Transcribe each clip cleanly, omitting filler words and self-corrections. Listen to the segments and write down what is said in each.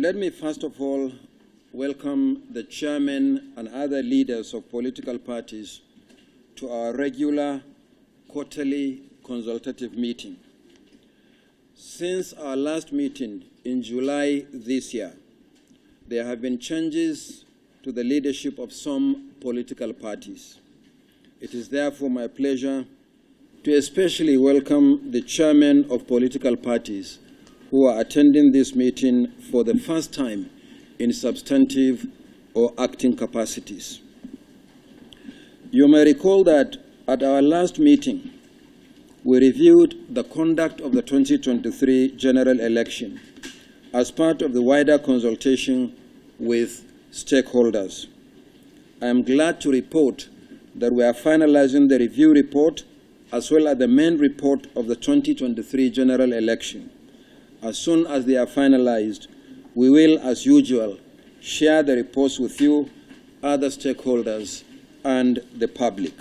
Let me first of all welcome the chairman and other leaders of political parties to our regular quarterly consultative meeting. Since our last meeting in July this year, there have been changes to the leadership of some political parties. It is therefore my pleasure to especially welcome the chairmen of political parties who are attending this meeting for the first time in substantive or acting capacities. You may recall that at our last meeting, we reviewed the conduct of the 2023 general election as part of the wider consultation with stakeholders. I am glad to report that we are finalizing the review report as well as the main report of the 2023 general election. As soon as they are finalized, we will, as usual, share the reports with you, other stakeholders, and the public.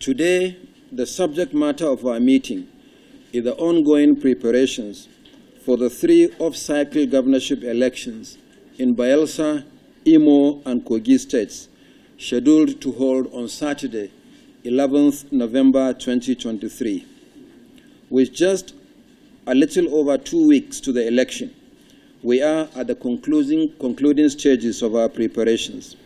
Today, the subject matter of our meeting is the ongoing preparations for the 3 off-cycle governorship elections in Bayelsa, Imo, and Kogi states, scheduled to hold on Saturday, 11th November 2023. With just a little over 2 weeks to the election, we are at the concluding stages of our preparations.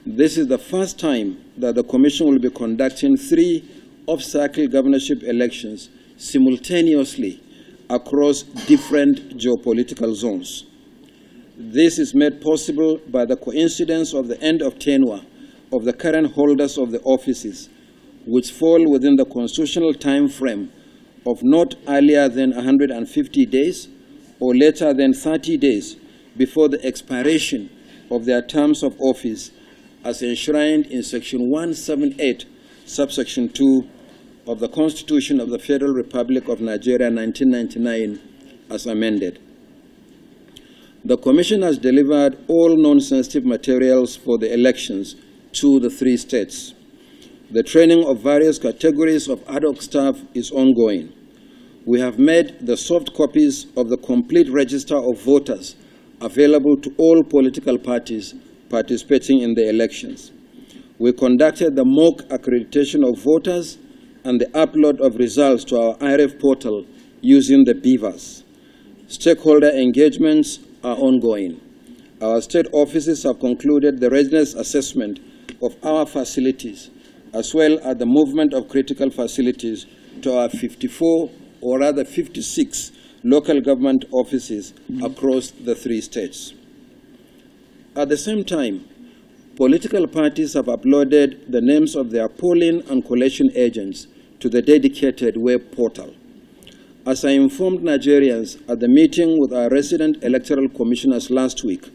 This is the first time that the Commission will be conducting 3 off-cycle governorship elections simultaneously across different geopolitical zones. This is made possible by the coincidence of the end of tenure of the current holders of the offices, which fall within the constitutional time frame of not earlier than 150 days or later than 30 days before the expiration of their terms of office as enshrined in Section 178, subsection 2 of the Constitution of the Federal Republic of Nigeria, 1999, as amended. The Commission has delivered all non-sensitive materials for the elections to the 3 states. The training of various categories of ad hoc staff is ongoing. We have made the soft copies of the complete register of voters available to all political parties participating in the elections. We conducted the mock accreditation of voters and the upload of results to our IRF portal using the beavers. Stakeholder engagements are ongoing. Our state offices have concluded the readiness assessment of our facilities, as well as the movement of critical facilities to our 54, or rather 56, local government offices across the 3 states. At the same time, political parties have uploaded the names of their polling and collation agents to the dedicated web portal. As I informed Nigerians at the meeting with our resident electoral commissioners last week,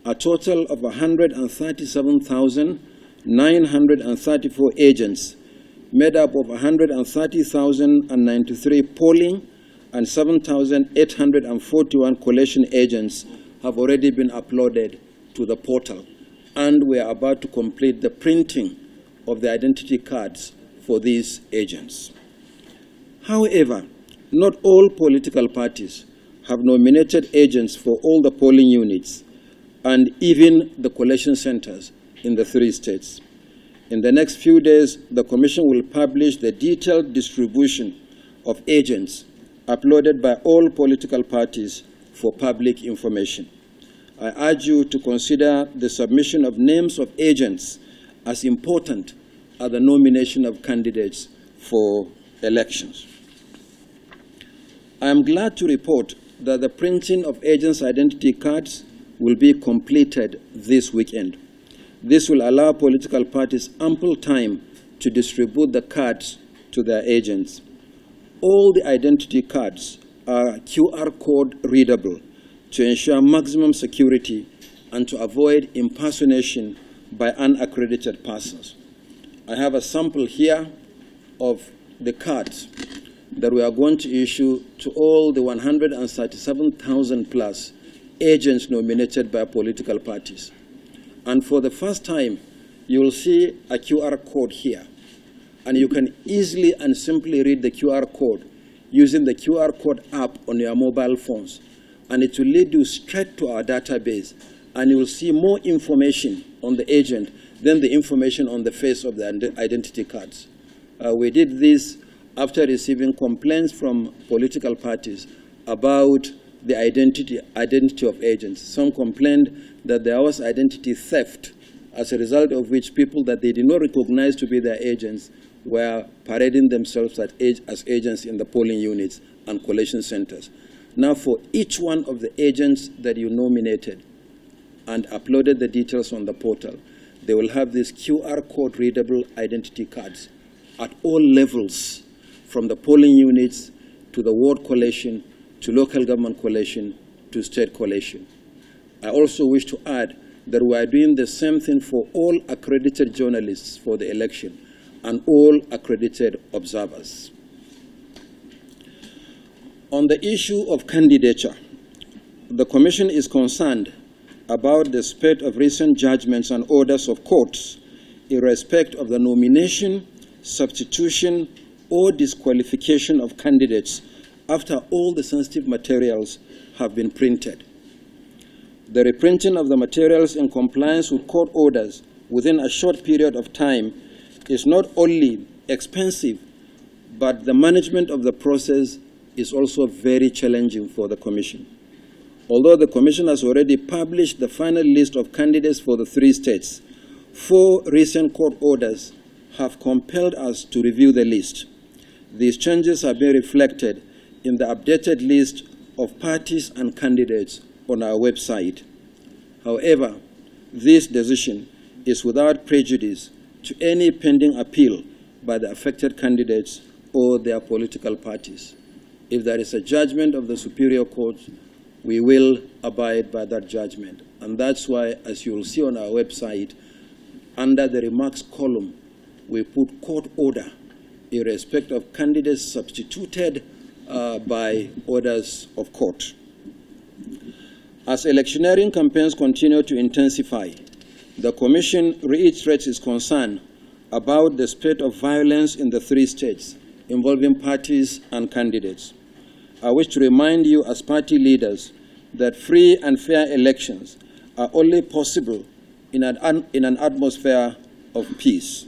a total of 137,934 agents made up of 130,093 polling and 7,841 collation agents have already been uploaded to the portal, and we are about to complete the printing of the identity cards for these agents. However, not all political parties have nominated agents for all the polling units and even the collation centers in the 3 states. In the next few days, the Commission will publish the detailed distribution of agents uploaded by all political parties for public information. I urge you to consider the submission of names of agents as important as the nomination of candidates for elections. I am glad to report that the printing of agents' identity cards will be completed this weekend. This will allow political parties ample time to distribute the cards to their agents. All the identity cards are QR code readable to ensure maximum security and to avoid impersonation by unaccredited persons. I have a sample here of the cards that we are going to issue to all the 137,000 plus agents nominated by political parties. And for the first time, you will see a QR code here. And you can easily and simply read the QR code using the QR code app on your mobile phones, and it will lead you straight to our database, and you will see more information on the agent than the information on the face of the identity cards. We did this after receiving complaints from political parties about the identity of agents. Some complained that there was identity theft, as a result of which people that they did not recognize to be their agents were parading themselves as agents in the polling units and collation centers. Now, for each one of the agents that you nominated and uploaded the details on the portal, they will have these QR code readable identity cards at all levels, from the polling units to the ward collation, to local government collation, to state collation. I also wish to add that we are doing the same thing for all accredited journalists for the election and all accredited observers. On the issue of candidature, the Commission is concerned about the spate of recent judgments and orders of courts in respect of the nomination, substitution, or disqualification of candidates after all the sensitive materials have been printed. The reprinting of the materials in compliance with court orders within a short period of time is not only expensive, but the management of the process is also very challenging for the Commission. Although the Commission has already published the final list of candidates for the 3 states, 4 recent court orders have compelled us to review the list. These changes have been reflected in the updated list of parties and candidates on our website. However, this decision is without prejudice to any pending appeal by the affected candidates or their political parties. If there is a judgment of the Superior Court, we will abide by that judgment. And that's why, as you will see on our website, under the remarks column, we put court order in respect of candidates substituted by orders of court. As electioneering campaigns continue to intensify, the Commission reiterates its concern about the spate of violence in the 3 states involving parties and candidates. I wish to remind you as party leaders that free and fair elections are only possible in an atmosphere of peace.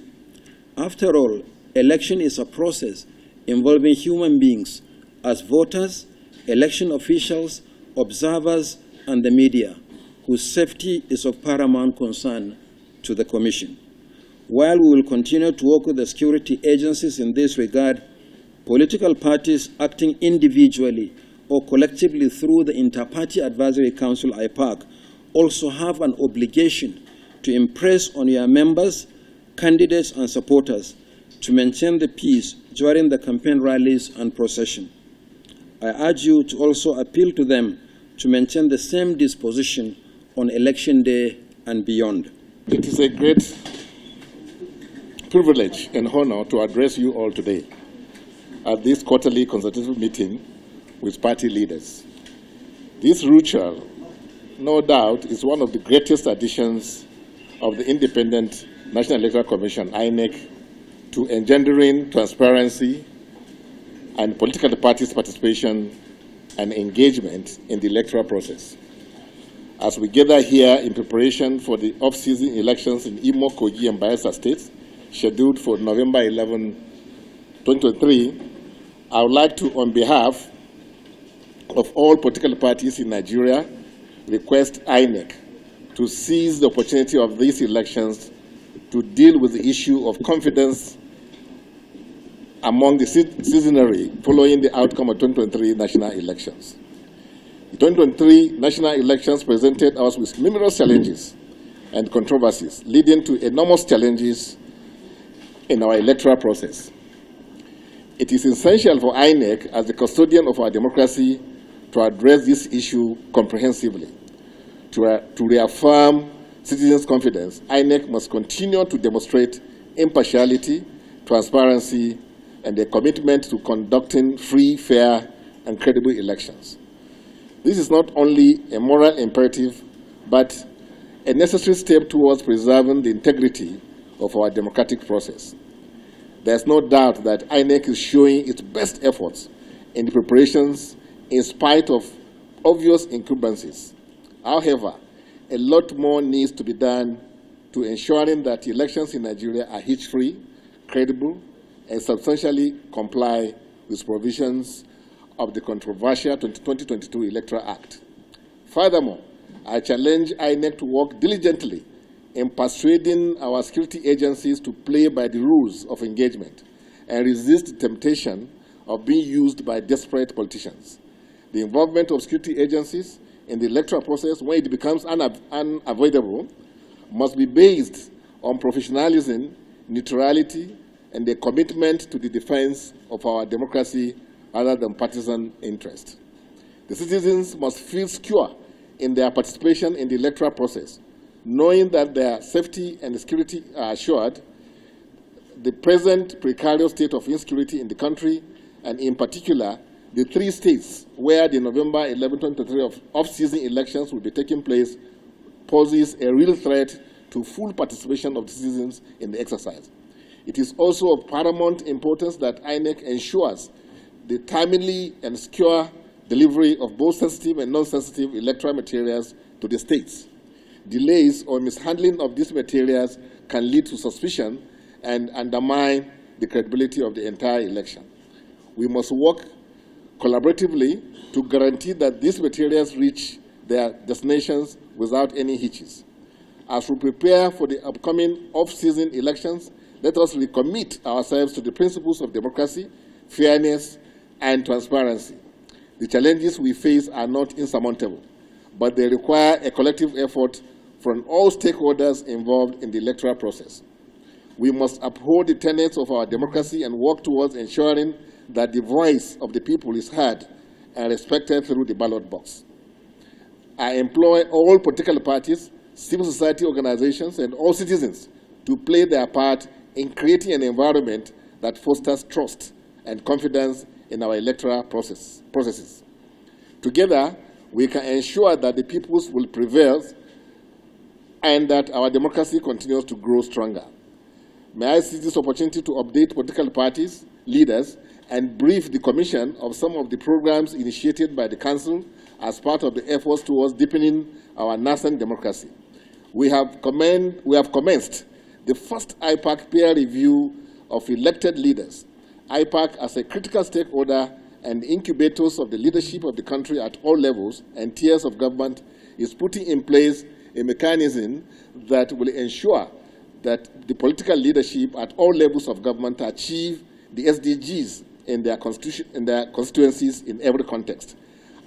After all, election is a process involving human beings as voters, election officials, observers, and the media, whose safety is of paramount concern to the Commission. While we will continue to work with the security agencies in this regard, political parties acting individually or collectively through the Inter-Party Advisory Council, IPAC, also have an obligation to impress on your members, candidates, and supporters to maintain the peace during the campaign rallies and procession. I urge you to also appeal to them to maintain the same disposition on election day and beyond. It is a great privilege and honor to address you all today at this quarterly consultative meeting with party leaders. This ritual, no doubt, is one of the greatest additions of the Independent National Electoral Commission, INEC, to engendering transparency and political parties' participation and engagement in the electoral process. As we gather here in preparation for the off-season elections in Imo, Kogi, and Bayelsa states, scheduled for November 11, 2023, I would like to, on behalf of all political parties in Nigeria, request INEC to seize the opportunity of these elections to deal with the issue of confidence among the citizenry following the outcome of 2023 national elections. The 2023 national elections presented us with numerous challenges and controversies, leading to enormous challenges in our electoral process. It is essential for INEC, as the custodian of our democracy, to address this issue comprehensively. To reaffirm citizens' confidence, INEC must continue to demonstrate impartiality, transparency, and a commitment to conducting free, fair, and credible elections. This is not only a moral imperative, but a necessary step towards preserving the integrity of our democratic process. There is no doubt that INEC is showing its best efforts in the preparations in spite of obvious incumbencies. However, a lot more needs to be done to ensuring that elections in Nigeria are hitch-free, credible, and substantially comply with provisions of the controversial 2022 Electoral Act. Furthermore, I challenge INEC to work diligently in persuading our security agencies to play by the rules of engagement and resist the temptation of being used by desperate politicians. The involvement of security agencies in the electoral process, when it becomes unavoidable, must be based on professionalism, neutrality, and a commitment to the defense of our democracy rather than partisan interest. The citizens must feel secure in their participation in the electoral process, knowing that their safety and security are assured. The present precarious state of insecurity in the country, and in particular, the 3 states where the November 11, 2023 off-season elections will be taking place, poses a real threat to full participation of the citizens in the exercise. It is also of paramount importance that INEC ensures the timely and secure delivery of both sensitive and non-sensitive electoral materials to the states. Delays or mishandling of these materials can lead to suspicion and undermine the credibility of the entire election. We must work collaboratively to guarantee that these materials reach their destinations without any hitches. As we prepare for the upcoming off-season elections, let us recommit ourselves to the principles of democracy, fairness, and transparency. The challenges we face are not insurmountable, but they require a collective effort from all stakeholders involved in the electoral process. We must uphold the tenets of our democracy and work towards ensuring that the voice of the people is heard and respected through the ballot box. I employ all political parties, civil society organizations, and all citizens to play their part in creating an environment that fosters trust and confidence in our electoral processes. Together, we can ensure that the peoples will prevail and that our democracy continues to grow stronger. May I seize this opportunity to update political parties, leaders, and brief the Commission of some of the programs initiated by the Council as part of the efforts towards deepening our nascent democracy. We have commenced the first IPAC peer review of elected leaders. IPAC, as a critical stakeholder and incubators of the leadership of the country at all levels and tiers of government, is putting in place a mechanism that will ensure that the political leadership at all levels of government achieve the SDGs in their constituencies in every context.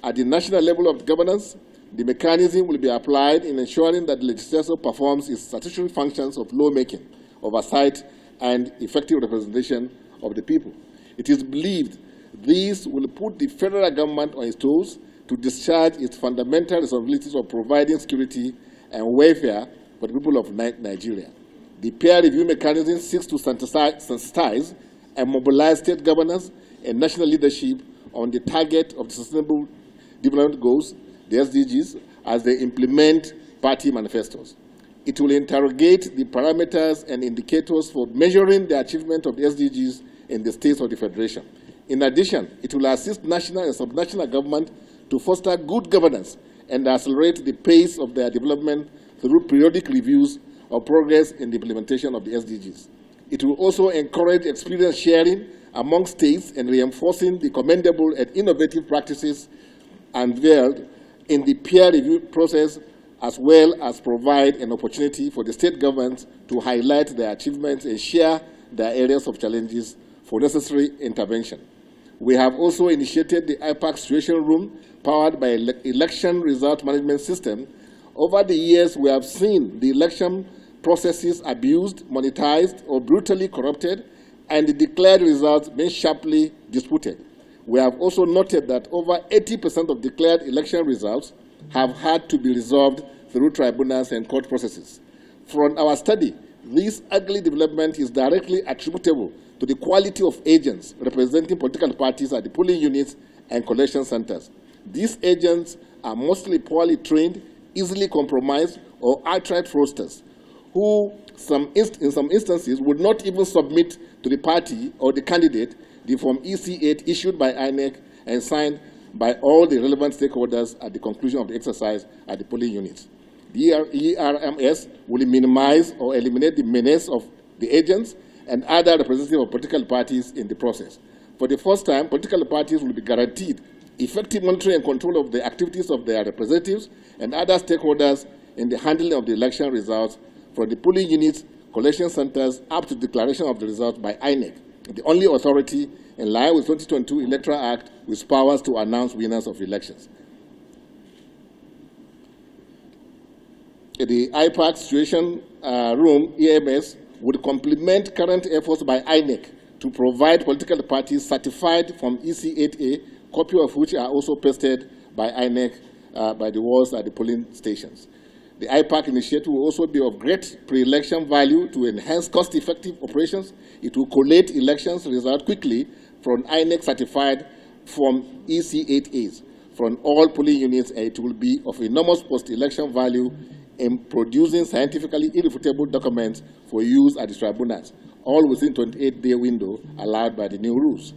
At the national level of governance, the mechanism will be applied in ensuring that the legislature performs its statutory functions of lawmaking, oversight, and effective representation of the people. It is believed these will put the federal government on its toes to discharge its fundamental responsibilities of providing security and welfare for the people of Nigeria. The peer review mechanism seeks to sensitize and mobilize state governors and national leadership on the target of the Sustainable Development Goals, the SDGs, as they implement party manifestos. It will interrogate the parameters and indicators for measuring the achievement of the SDGs in the states of the Federation. In addition, it will assist national and subnational government to foster good governance and accelerate the pace of their development through periodic reviews of progress in the implementation of the SDGs. It will also encourage experience sharing among states and reinforcing the commendable and innovative practices unveiled in the peer review process, as well as provide an opportunity for the state governments to highlight their achievements and share their areas of challenges for necessary intervention. We have also initiated the IPAC Situation Room, powered by Election Result Management System. Over the years, we have seen the election processes abused, monetized, or brutally corrupted, and the declared results being sharply disputed. We have also noted that over 80% of declared election results have had to be resolved through tribunals and court processes. From our study, this ugly development is directly attributable to the quality of agents representing political parties at the polling units and collection centers. These agents are mostly poorly trained, easily compromised, or outright fraudsters, who in some instances would not even submit to the party or the candidate the Form EC8 issued by INEC and signed by all the relevant stakeholders at the conclusion of the exercise at the polling units. The ERMS will minimize or eliminate the menace of the agents and other representatives of political parties in the process. For the first time, political parties will be guaranteed effective monitoring and control of the activities of their representatives and other stakeholders in the handling of the election results from the polling units, collection centers, up to declaration of the results by INEC, the only authority in line with 2022 Electoral Act with powers to announce winners of elections. The IPAC Situation Room, EMS, would complement current efforts by INEC to provide political parties certified from EC8A, copy of which are also pasted by INEC by the walls at the polling stations. The IPAC initiative will also be of great pre-election value to enhance cost-effective operations. It will collate elections results quickly from INEC certified from EC8As from all polling units, and it will be of enormous post-election value in producing scientifically irrefutable documents for use at the tribunals, all within 28-day window allowed by the new rules.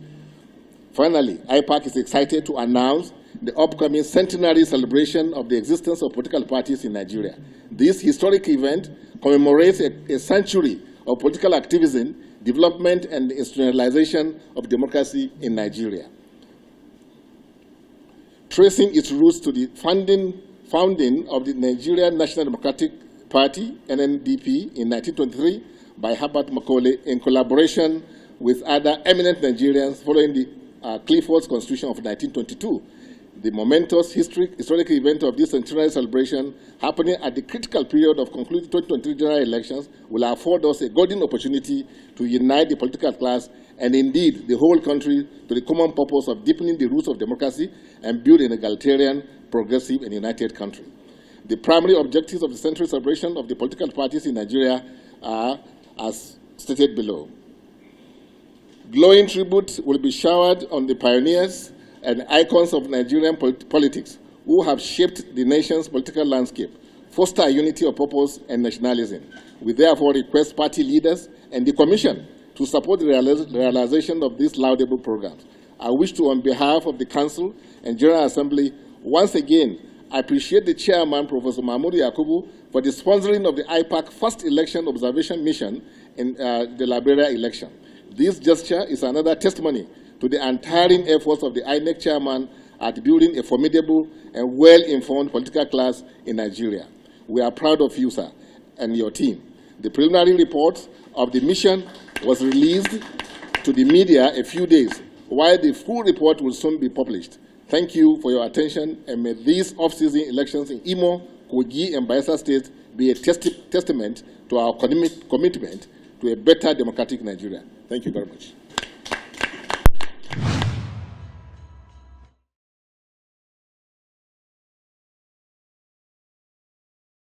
Finally, IPAC is excited to announce the upcoming centenary celebration of the existence of political parties in Nigeria. This historic event commemorates a century of political activism, development, and institutionalization of democracy in Nigeria. Tracing its roots to the founding of the Nigerian National Democratic Party, NNDP, in 1923 by Herbert Macaulay in collaboration with other eminent Nigerians following the Clifford's Constitution of 1922. The momentous historic event of this centenary celebration happening at the critical period of concluding 2023 general elections will afford us a golden opportunity to unite the political class and indeed the whole country to the common purpose of deepening the roots of democracy and build an egalitarian, progressive, and united country. The primary objectives of the centenary celebration of the political parties in Nigeria are as stated below. Glowing tribute will be showered on the pioneers and icons of Nigerian politics who have shaped the nation's political landscape, foster a unity of purpose and nationalism. We therefore request party leaders and the Commission to support the realization of these laudable programs. I wish to, on behalf of the Council and General Assembly, once again appreciate the Chairman, Professor Mahmoud Yakubu, for the sponsoring of the IPAC first election observation mission in the Liberia election. This gesture is another testimony to the untiring efforts of the INEC chairman at building a formidable and well-informed political class in Nigeria. We are proud of you, sir, and your team. The preliminary report of the mission was released to the media a few days, while the full report will soon be published. Thank you for your attention, and may these off-season elections in Imo, Kogi, and Bayelsa states be a testament to our commitment to a better democratic Nigeria. Thank you very much.